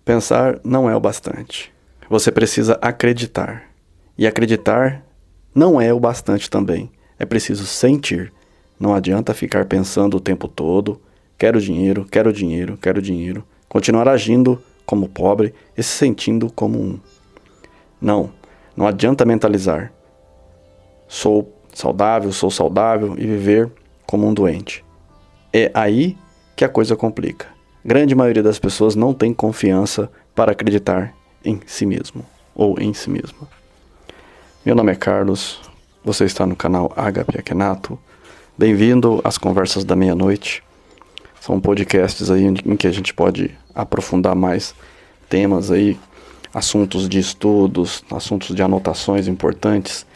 Pensar não é o bastante. Você precisa acreditar. E acreditar não é o bastante também. É preciso sentir. Não adianta ficar pensando o tempo todo, quero dinheiro, quero dinheiro, quero dinheiro. Continuar agindo como pobre e se sentindo como um. Não adianta mentalizar. Sou saudável e viver como um doente. É aí que a coisa complica. Grande maioria das pessoas não tem confiança para acreditar em si mesmo ou em si mesma. Meu nome é Carlos, você está no canal HP Akhenato. Bem-vindo às Conversas da Meia-Noite. São podcasts aí em que a gente pode aprofundar mais temas aí, assuntos de estudos, assuntos de anotações importantes.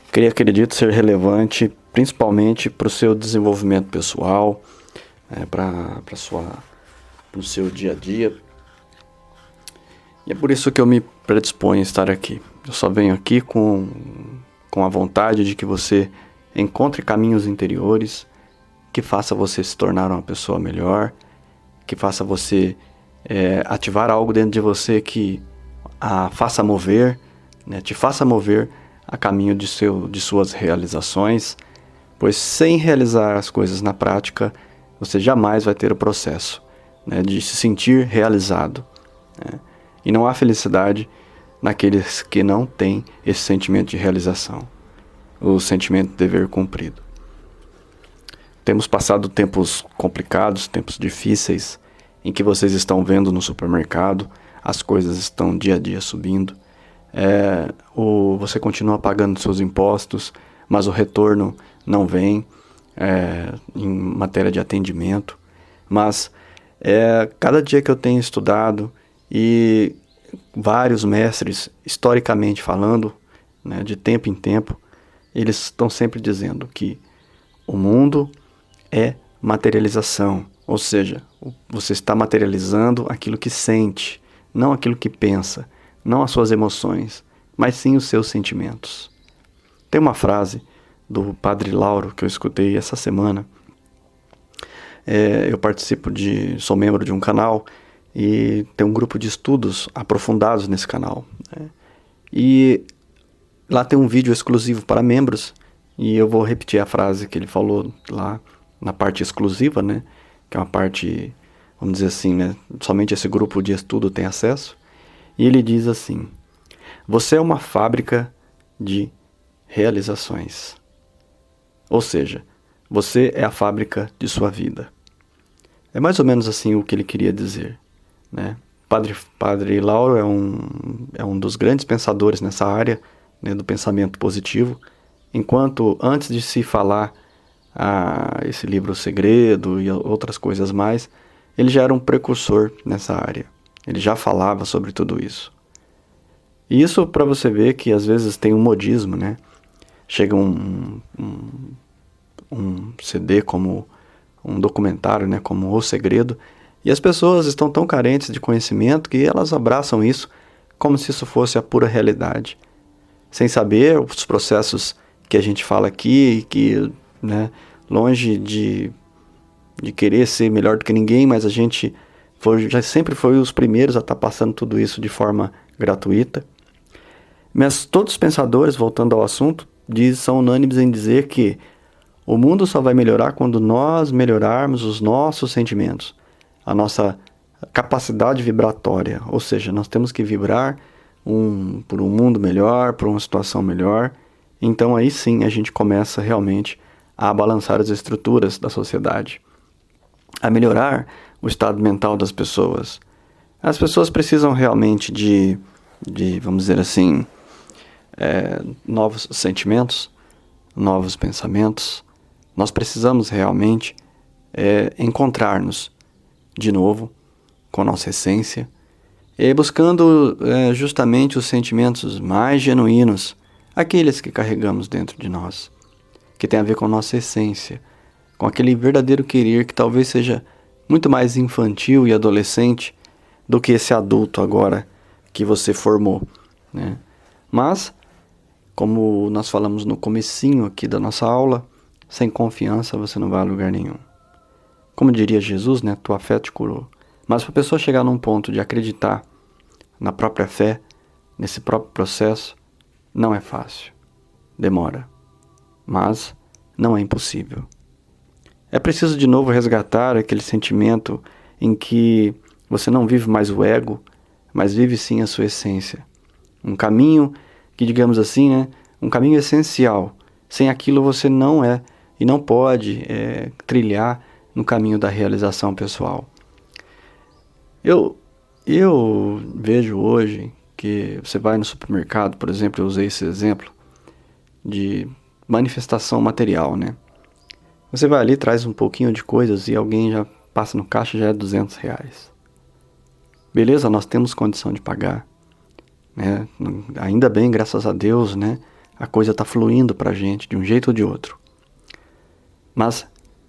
Acredito ser relevante principalmente para o seu desenvolvimento pessoal, para o seu dia a dia. E é por isso que eu me predisponho a estar aqui. Eu só venho aqui com a vontade de que você encontre caminhos interiores, que faça você se tornar uma pessoa melhor, que faça você ativar algo dentro de você que a faça mover, te faça mover a caminho de suas realizações, pois sem realizar as coisas na prática, você jamais vai ter o processo de se sentir realizado. E não há felicidade naqueles que não têm esse sentimento de realização, o sentimento de dever cumprido. Temos passado tempos complicados, tempos difíceis, em que vocês estão vendo no supermercado, as coisas estão dia a dia subindo, você continua pagando seus impostos, mas o retorno não vem em matéria de atendimento. Mas cada dia que eu tenho estudado, e vários mestres, historicamente falando, de tempo em tempo, eles estão sempre dizendo que o mundo é materialização, ou seja, você está materializando aquilo que sente, não aquilo que pensa, não as suas emoções, mas sim os seus sentimentos. Tem uma frase do Padre Lauro que eu escutei essa semana. Eu sou membro de um canal e tem um grupo de estudos aprofundados nesse canal. E lá tem um vídeo exclusivo para membros, e eu vou repetir a frase que ele falou lá na parte exclusiva, que é uma parte, vamos dizer assim, somente esse grupo de estudo tem acesso. E ele diz assim: você é uma fábrica de realizações. Ou seja, você é a fábrica de sua vida. É mais ou menos assim o que ele queria dizer. Padre Lauro é um dos grandes pensadores nessa área, do pensamento positivo, enquanto antes de se falar esse livro O Segredo e outras coisas mais, ele já era um precursor nessa área. Ele já falava sobre tudo isso. E isso para você ver que às vezes tem um modismo, Chega um CD como um documentário, como O Segredo, e as pessoas estão tão carentes de conhecimento que elas abraçam isso como se isso fosse a pura realidade, sem saber os processos que a gente fala aqui, que, longe de querer ser melhor do que ninguém, mas a gente já sempre foi os primeiros a estar passando tudo isso de forma gratuita. Mas todos os pensadores, voltando ao assunto, são unânimes em dizer que o mundo só vai melhorar quando nós melhorarmos os nossos sentimentos, a nossa capacidade vibratória, ou seja, nós temos que vibrar por um mundo melhor, por uma situação melhor. Então aí sim a gente começa realmente a balançar as estruturas da sociedade, a melhorar o estado mental das pessoas. As pessoas precisam realmente de vamos dizer assim, novos sentimentos, novos pensamentos. Nós precisamos realmente encontrar-nos de novo com a nossa essência, buscando justamente os sentimentos mais genuínos, aqueles que carregamos dentro de nós, que tem a ver com a nossa essência, com aquele verdadeiro querer que talvez seja muito mais infantil e adolescente do que esse adulto agora que você formou, Mas, como nós falamos no comecinho aqui da nossa aula, sem confiança você não vai a lugar nenhum. Como diria Jesus, tua fé te curou. Mas para a pessoa chegar num ponto de acreditar na própria fé, nesse próprio processo, não é fácil. Demora. Mas não é impossível. É preciso de novo resgatar aquele sentimento em que você não vive mais o ego, mas vive sim a sua essência. Um caminho que, digamos assim, um caminho essencial. Sem aquilo você não é e não pode trilhar no caminho da realização pessoal. Eu vejo hoje que você vai no supermercado, por exemplo, eu usei esse exemplo de manifestação material, né? Você vai ali, traz um pouquinho de coisas e alguém já passa no caixa, já é R$200. Beleza, nós temos condição de pagar, né? Ainda bem, graças a Deus, né? A coisa está fluindo para a gente de um jeito ou de outro. Mas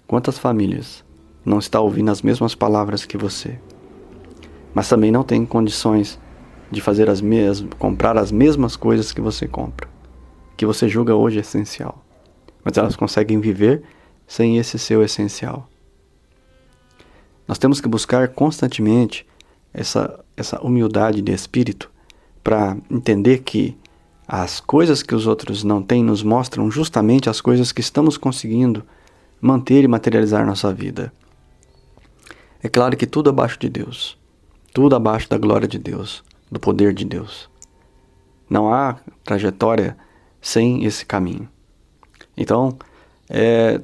quantas famílias não estão ouvindo as mesmas palavras que você, mas também não têm condições de fazer comprar as mesmas coisas que você compra, que você julga hoje essencial, mas elas conseguem viver sem esse seu essencial. Nós temos que buscar constantemente essa humildade de espírito para entender que as coisas que os outros não têm nos mostram justamente as coisas que estamos conseguindo manter e materializar nossa vida. É claro que tudo abaixo de Deus, tudo abaixo da glória de Deus, do poder de Deus. Não há trajetória sem esse caminho. Então,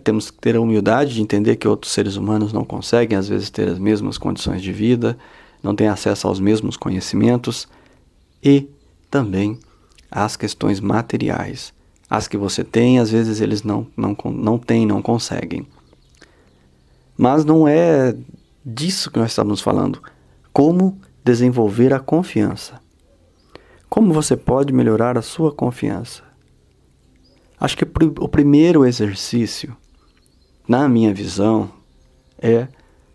temos que ter a humildade de entender que outros seres humanos não conseguem, às vezes, ter as mesmas condições de vida, não têm acesso aos mesmos conhecimentos e também às questões materiais. As que você tem, às vezes, eles não têm, não conseguem. Mas não é disso que nós estamos falando. Como desenvolver a confiança? Como você pode melhorar a sua confiança? Acho que o primeiro exercício, na minha visão, é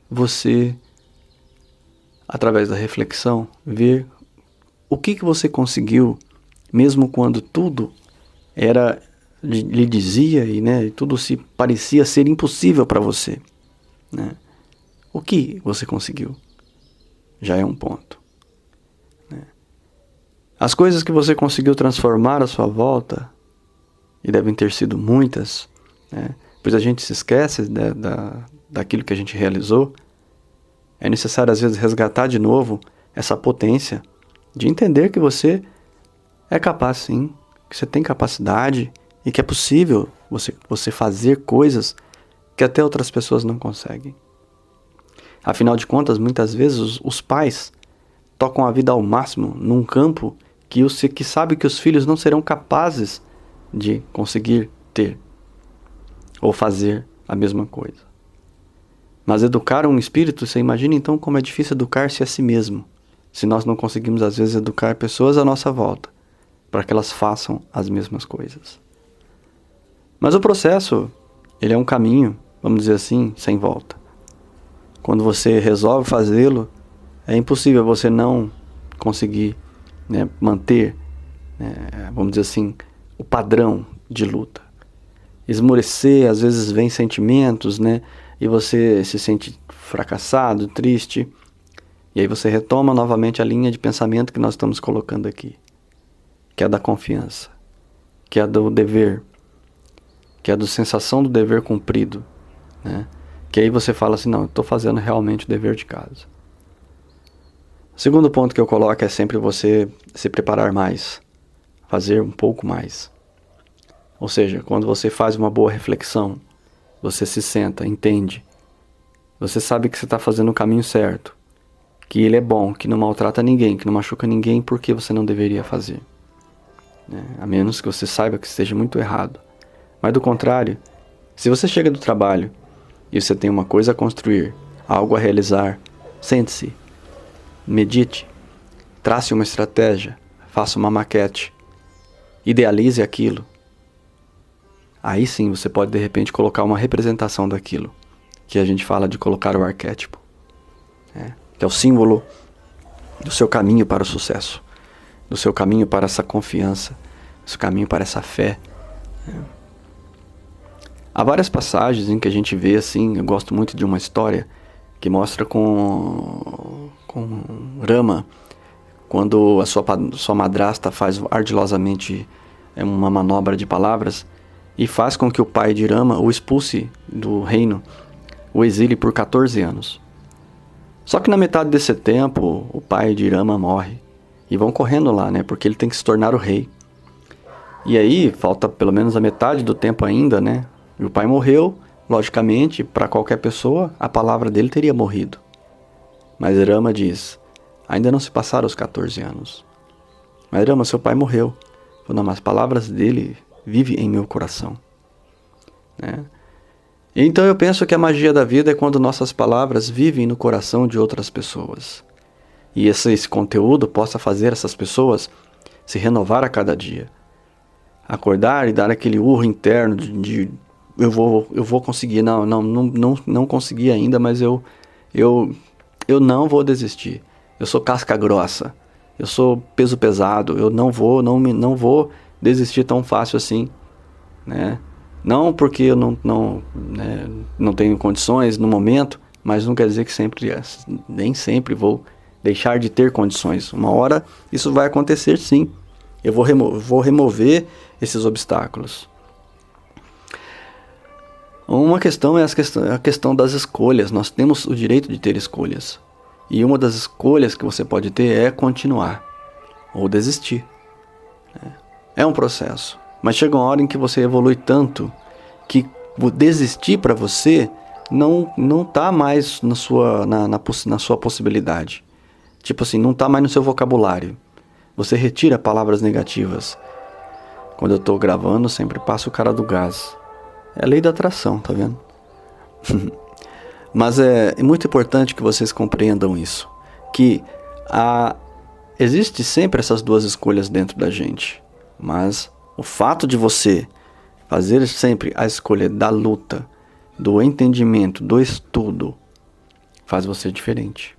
você, através da reflexão, ver o que você conseguiu, mesmo quando tudo lhe dizia e tudo se parecia ser impossível para você. Né? O que você conseguiu? Já é um ponto. Né? As coisas que você conseguiu transformar à sua volta, e devem ter sido muitas, né? Pois a gente se esquece daquilo que a gente realizou. É necessário, às vezes, resgatar de novo essa potência de entender que você é capaz, sim, que você tem capacidade e que é possível você fazer coisas que até outras pessoas não conseguem. Afinal de contas, muitas vezes os pais tocam a vida ao máximo num campo que sabe que os filhos não serão capazes de conseguir ter ou fazer a mesma coisa. Mas educar um espírito, você imagina então como é difícil educar-se a si mesmo, se nós não conseguimos às vezes educar pessoas à nossa volta, para que elas façam as mesmas coisas. Mas o processo, ele é um caminho, vamos dizer assim, sem volta. Quando você resolve fazê-lo, é impossível você não conseguir manter, vamos dizer assim, o padrão de luta. Esmorecer, às vezes vem sentimentos, e você se sente fracassado, triste, e aí você retoma novamente a linha de pensamento que nós estamos colocando aqui, que é a da confiança, que é a do dever, que é a da sensação do dever cumprido, que aí você fala assim, não, eu estou fazendo realmente o dever de casa. O segundo ponto que eu coloco é sempre você se preparar mais, fazer um pouco mais. Ou seja, quando você faz uma boa reflexão, você se senta, entende, você sabe que você está fazendo o caminho certo, que ele é bom, que não maltrata ninguém, que não machuca ninguém, por que você não deveria fazer? A menos que você saiba que esteja muito errado. Mas do contrário, se você chega do trabalho e você tem uma coisa a construir, algo a realizar, sente-se, medite, trace uma estratégia, faça uma maquete, idealize aquilo. Aí sim você pode de repente colocar uma representação daquilo, que a gente fala de colocar o arquétipo, que é o símbolo do seu caminho para o sucesso, do seu caminho para essa confiança, do seu caminho para essa fé. Há várias passagens em que a gente vê assim, eu gosto muito de uma história que mostra com Rama, quando a sua madrasta faz ardilosamente uma manobra de palavras e faz com que o pai de Rama o expulse do reino, o exile por 14 anos. Só que na metade desse tempo, o pai de Rama morre. E vão correndo lá, né? Porque ele tem que se tornar o rei. E aí, falta pelo menos a metade do tempo ainda, né? E o pai morreu, logicamente, para qualquer pessoa, a palavra dele teria morrido. Mas Rama diz, ainda não se passaram os 14 anos. Mas Rama, seu pai morreu. Não, mas as palavras dele vivem em meu coração. Né? Então eu penso que a magia da vida é quando nossas palavras vivem no coração de outras pessoas. E esse conteúdo possa fazer essas pessoas se renovar a cada dia. Acordar e dar aquele urro interno de eu vou conseguir. Não consegui ainda, mas eu não vou desistir. Eu sou casca grossa. Eu sou peso pesado. Eu não vou desistir tão fácil assim, né? Não porque eu não tenho condições no momento, mas não quer dizer que nem sempre vou deixar de ter condições. Uma hora isso vai acontecer sim. Eu vou remover esses obstáculos. Uma questão é a questão das escolhas. Nós temos o direito de ter escolhas. E uma das escolhas que você pode ter é continuar ou desistir. É um processo. Mas chega uma hora em que você evolui tanto que desistir para você não está mais na sua possibilidade. Tipo assim, não está mais no seu vocabulário. Você retira palavras negativas. Quando eu estou gravando, sempre passo o cara do gás. É a lei da atração, tá vendo? Mas é muito importante que vocês compreendam isso. Que existe sempre essas duas escolhas dentro da gente. Mas o fato de você fazer sempre a escolha da luta, do entendimento, do estudo, faz você diferente.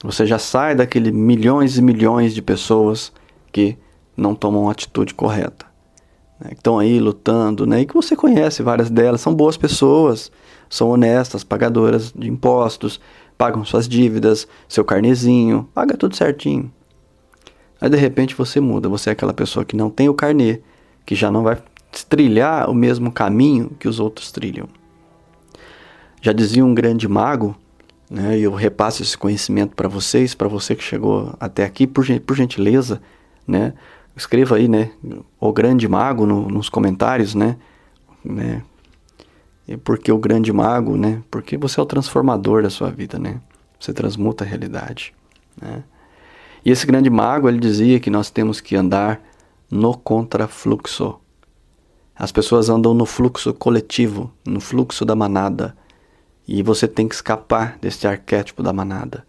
Você já sai daquele milhões e milhões de pessoas que não tomam a atitude correta. Que estão aí lutando, né? E que você conhece várias delas, são boas pessoas, são honestas, pagadoras de impostos, pagam suas dívidas, seu carnezinho, paga tudo certinho. Aí de repente você muda, você é aquela pessoa que não tem o carnê, que já não vai trilhar o mesmo caminho que os outros trilham. Já dizia um grande mago, né? E eu repasso esse conhecimento para você que chegou até aqui, por gentileza, né? Escreva aí, né, o grande mago nos comentários, né? E por que o grande mago, né? Porque você é o transformador da sua vida, né? Você transmuta a realidade, né? E esse grande mago, ele dizia que nós temos que andar no contrafluxo. As pessoas andam no fluxo coletivo, no fluxo da manada. E você tem que escapar desse arquétipo da manada.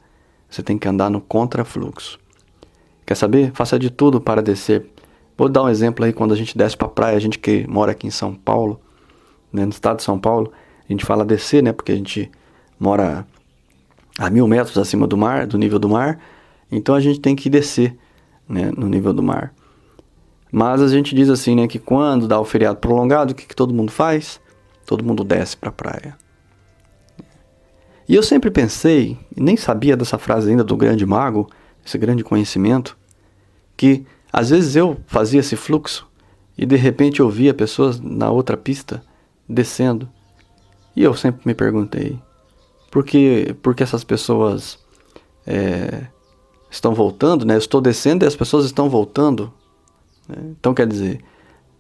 Você tem que andar no contrafluxo. Quer saber? Faça de tudo para descer. Vou dar um exemplo aí, quando a gente desce para a praia, a gente que mora aqui em São Paulo, né, no estado de São Paulo, a gente fala descer, né, porque a gente mora a 1.000 metros acima do mar, do nível do mar, então a gente tem que descer, né, no nível do mar. Mas a gente diz assim, né, que quando dá o feriado prolongado, o que todo mundo faz? Todo mundo desce para a praia. E eu sempre pensei, e nem sabia dessa frase ainda do grande mago, esse grande conhecimento, que às vezes eu fazia esse fluxo e de repente eu via pessoas na outra pista descendo. E eu sempre me perguntei, por que essas pessoas estão voltando, né? Eu estou descendo e as pessoas estão voltando. Né? Então quer dizer,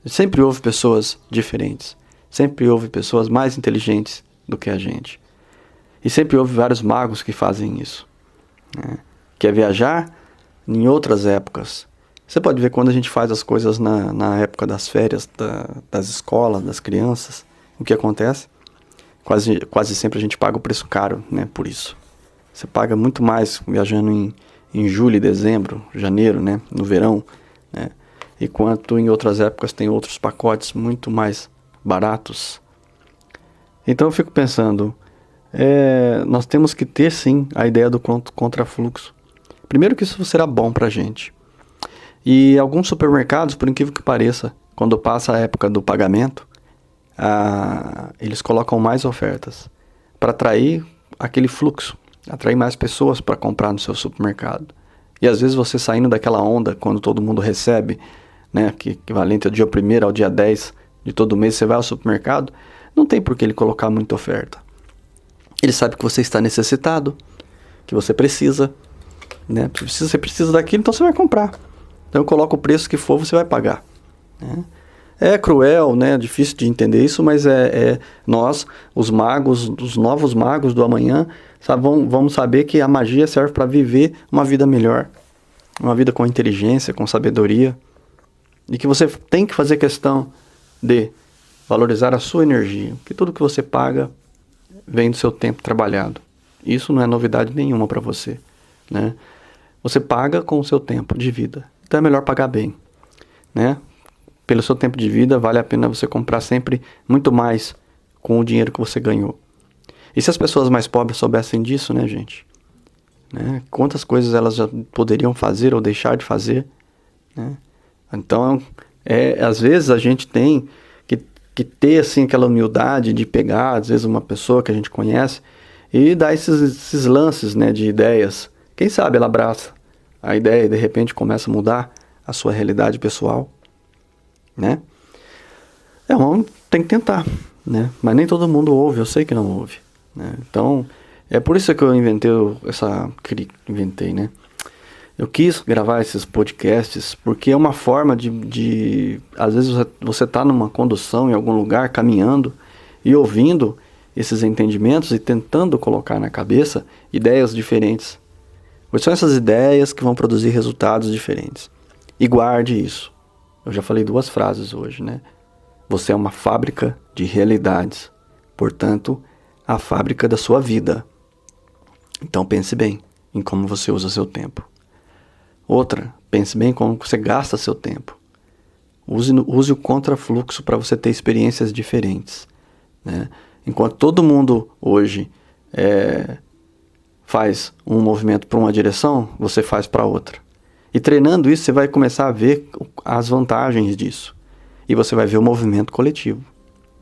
sempre houve pessoas diferentes, sempre houve pessoas mais inteligentes do que a gente. E sempre houve vários magos que fazem isso, né? Que é viajar em outras épocas. Você pode ver quando a gente faz as coisas na época das férias, das escolas, das crianças, o que acontece? Quase sempre a gente paga o preço caro, né, por isso. Você paga muito mais viajando em julho e dezembro, janeiro, né, no verão, né, enquanto em outras épocas tem outros pacotes muito mais baratos. Então eu fico pensando, nós temos que ter sim a ideia do contrafluxo. Primeiro que isso será bom pra gente. E alguns supermercados, por incrível que pareça, quando passa a época do pagamento, eles colocam mais ofertas para atrair aquele fluxo, atrair mais pessoas para comprar no seu supermercado. E às vezes você saindo daquela onda, quando todo mundo recebe, né, que equivalente ao dia 1º ao dia 10 de todo mês, você vai ao supermercado, não tem por que ele colocar muita oferta. Ele sabe que você está necessitado, que você precisa, né? Você precisa daquilo, então você vai comprar. Então eu coloco o preço que for, você vai pagar, né? É cruel, né? Difícil de entender isso, mas nós, os magos, os novos magos do amanhã, vamos saber que a magia serve para viver uma vida melhor, uma vida com inteligência, com sabedoria, e que você tem que fazer questão de valorizar a sua energia, porque tudo que você paga vem do seu tempo trabalhado. Isso não é novidade nenhuma para você, né? Você paga com o seu tempo de vida, então é melhor pagar bem, né? Pelo seu tempo de vida, vale a pena você comprar sempre muito mais com o dinheiro que você ganhou. E se as pessoas mais pobres soubessem disso, né, gente? Né? Quantas coisas elas já poderiam fazer ou deixar de fazer, né? Então, às vezes a gente tem que ter, assim, aquela humildade de pegar, às vezes, uma pessoa que a gente conhece e dar esses lances, né, de ideias. Quem sabe ela abraça a ideia e, de repente, começa a mudar a sua realidade pessoal, né? Tem que tentar, né? Mas nem todo mundo ouve, eu sei que não ouve, né? Então, é por isso que eu inventei, né? Eu quis gravar esses podcasts porque é uma forma de às vezes você tá numa condução em algum lugar, caminhando e ouvindo esses entendimentos e tentando colocar na cabeça ideias diferentes. Pois são essas ideias que vão produzir resultados diferentes. E guarde isso. Eu já falei 2 frases hoje, né? Você é uma fábrica de realidades. Portanto, a fábrica da sua vida. Então pense bem em como você usa seu tempo. Outra, pense bem em como você gasta seu tempo. Use o contrafluxo para você ter experiências diferentes, né? Enquanto todo mundo hoje faz um movimento para uma direção, você faz para outra. E treinando isso, você vai começar a ver as vantagens disso. E você vai ver o movimento coletivo.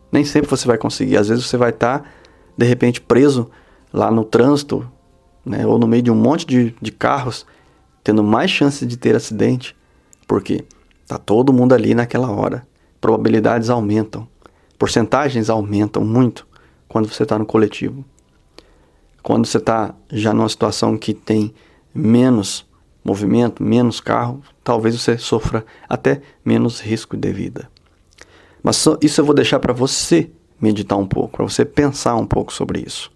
Nem sempre você vai conseguir. Às vezes você vai estar, de repente, preso lá no trânsito, né, ou no meio de um monte de carros, tendo mais chance de ter acidente. Porque está todo mundo ali naquela hora. Probabilidades aumentam. Porcentagens aumentam muito quando você está no coletivo. Quando você está já numa situação que tem menos movimento, menos carro, talvez você sofra até menos risco de vida. Mas isso eu vou deixar para você meditar um pouco, para você pensar um pouco sobre isso.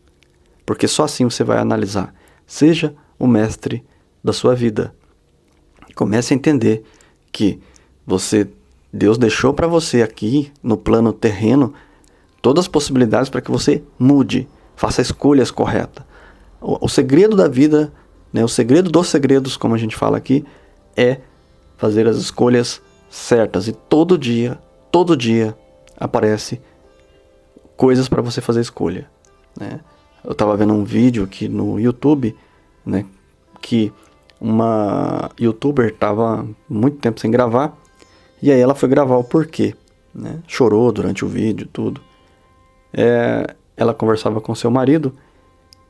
Porque só assim você vai analisar. Seja o mestre da sua vida. Comece a entender que Deus deixou para você aqui, no plano terreno, todas as possibilidades para que você mude, faça escolhas corretas. O segredo da vida, né, o segredo dos segredos, como a gente fala aqui, é fazer as escolhas certas. E todo dia aparece coisas para você fazer escolha, né? Eu estava vendo um vídeo aqui no YouTube, né, que uma youtuber estava muito tempo sem gravar, e aí ela foi gravar o porquê, né? Chorou durante o vídeo, tudo. Ela conversava com seu marido,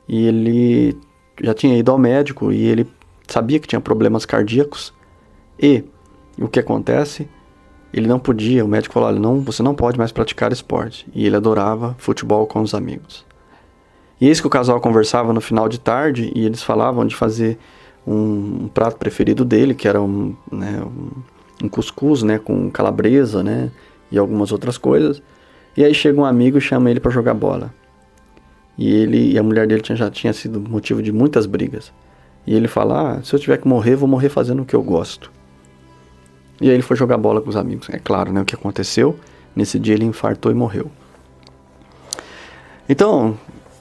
e ele já tinha ido ao médico, e ele sabia que tinha problemas cardíacos, e o que acontece? Ele não podia, o médico falou, olha, você não pode mais praticar esporte, e ele adorava futebol com os amigos. E eis que o casal conversava no final de tarde, e eles falavam de fazer um prato preferido dele, que era um cuscuz, né, com calabresa, né, e algumas outras coisas. E aí chega um amigo e chama ele para jogar bola. E a mulher dele já tinha sido motivo de muitas brigas. E ele fala, se eu tiver que morrer, vou morrer fazendo o que eu gosto. E aí ele foi jogar bola com os amigos. É claro, né, o que aconteceu. Nesse dia ele infartou e morreu. Então,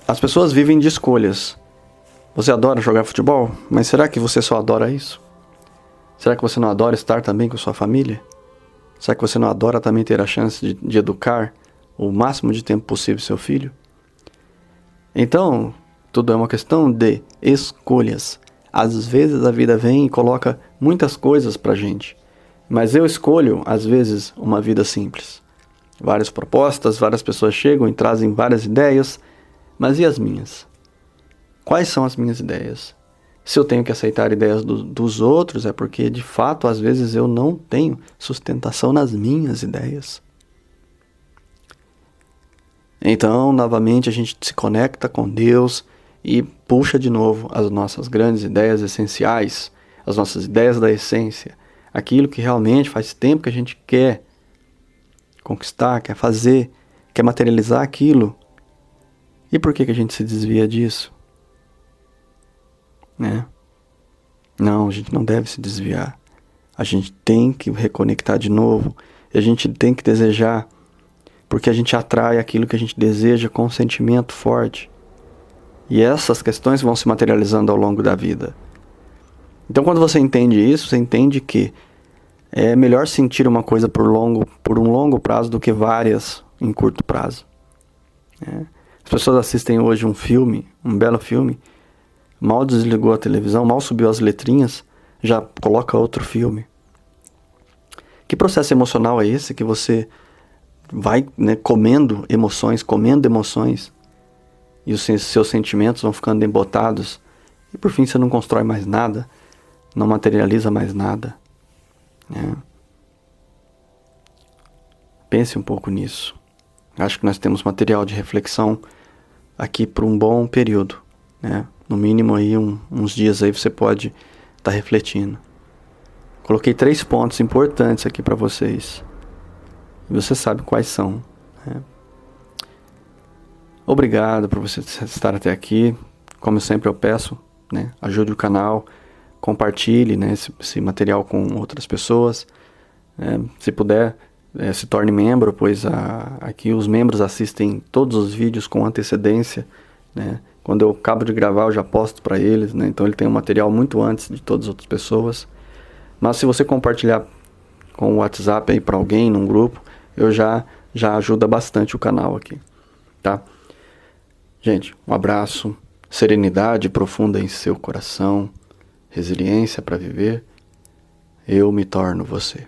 as pessoas vivem de escolhas. Você adora jogar futebol? Mas será que você só adora isso? Será que você não adora estar também com sua família? Será que você não adora também ter a chance de educar o máximo de tempo possível seu filho? Então, tudo é uma questão de escolhas. Às vezes a vida vem e coloca muitas coisas pra gente. Mas eu escolho, às vezes, uma vida simples. Várias propostas, várias pessoas chegam e trazem várias ideias. Mas e as minhas? Quais são as minhas ideias? Se eu tenho que aceitar ideias dos outros, é porque, de fato, às vezes eu não tenho sustentação nas minhas ideias. Então, novamente, a gente se conecta com Deus e puxa de novo as nossas grandes ideias essenciais, as nossas ideias da essência, aquilo que realmente faz tempo que a gente quer conquistar, quer fazer, quer materializar aquilo. E por que a gente se desvia disso? Né? Não, a gente não deve se desviar. A gente tem que reconectar de novo. E a gente tem que desejar, porque a gente atrai aquilo que a gente deseja com um sentimento forte. E essas questões vão se materializando ao longo da vida. Então, quando você entende isso, você entende que é melhor sentir uma coisa por um longo prazo do que várias em curto prazo. As pessoas assistem hoje um filme, um belo filme, mal desligou a televisão, mal subiu as letrinhas, já coloca outro filme. Que processo emocional é esse que você vai, né, comendo emoções, e os seus sentimentos vão ficando embotados, e por fim você não constrói mais nada, não materializa mais nada. Pense um pouco nisso. Acho que nós temos material de reflexão aqui por um bom período, né? No mínimo aí uns dias aí você pode estar refletindo. Coloquei 3 pontos importantes aqui para vocês. E você sabe quais são, né? Obrigado por você estar até aqui. Como sempre eu peço, né? Ajude o canal, compartilhe, né, esse material com outras pessoas. Se puder, se torne membro, pois aqui os membros assistem todos os vídeos com antecedência, né? Quando eu acabo de gravar, eu já posto para eles, né? Então ele tem um material muito antes de todas as outras pessoas. Mas se você compartilhar com o WhatsApp aí para alguém, num grupo, eu já ajuda bastante o canal aqui, tá? Gente, um abraço, serenidade profunda em seu coração, resiliência para viver. Eu me torno você.